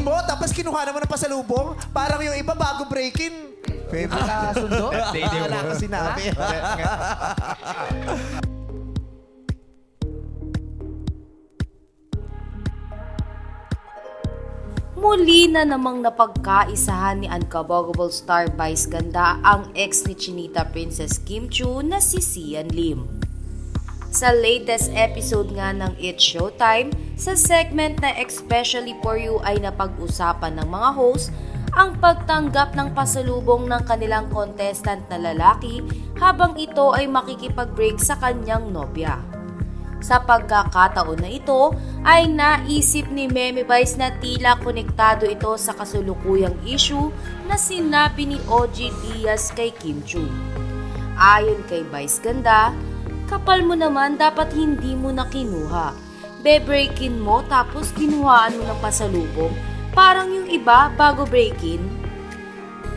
mo, tapos kinuha naman ng pasalubong. Parang yung iba bago break-in. Favorite sundo? Wala ko sinabi. Muli na namang napagkaisahan ni Uncoverable Star Vice Ganda ang ex ni Chinita Princess Kim Chiu na si Sian Lim. Sa latest episode nga ng It's Showtime, sa segment na Especially For You ay napag-usapan ng mga host ang pagtanggap ng pasalubong ng kanilang contestant na lalaki habang ito ay makikipag-break sa kanyang nobya. Sa pagkakataon na ito ay naisip ni Meme Vice na tila konektado ito sa kasulukuyang issue na sinabi ni OG Diaz kay Kim Chiu. Ayon kay Vice Ganda, kapal mo naman dapat hindi mo na kinuha. Be-breakin mo tapos kinuhaan mo ng pasalubong parang yung iba bago breakin.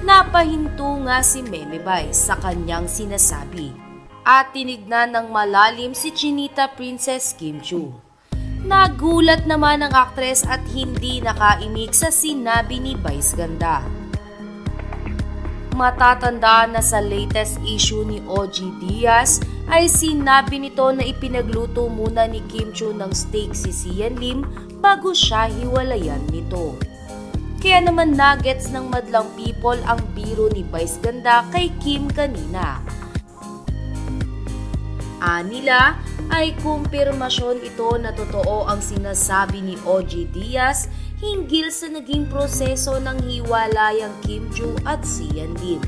Napahinto nga si Meme Vice sa kanyang sinasabi. At tinignan ng malalim si Chinita Princess Kim Chiu. Nagulat naman ang aktres at hindi nakaimik sa sinabi ni Vice Ganda. Matatandaan na sa latest issue ni OG Diaz ay sinabi nito na ipinagluto muna ni Kim Chiu ng steak si Sian Lim bago siya hiwalayan nito. Kaya naman nuggets ng madlang people ang biro ni Vice Ganda kay Kim kanina. Anila ay kumpirmasyon ito na totoo ang sinasabi ni OG Diaz hinggil sa naging proseso ng hiwalayang Kim Chiu at Sian Lim.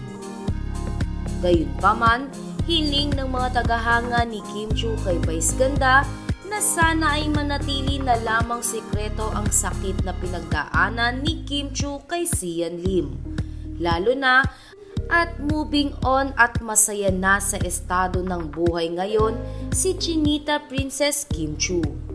Gayunpaman, hiling ng mga tagahanga ni Kim Chiu kay Vice Ganda na sana ay manatili na lamang sikreto ang sakit na pinagdaanan ni Kim Chiu kay Sian Lim. Lalo na at moving on at masaya na sa estado ng buhay ngayon si Chinita Princess Kim Chiu.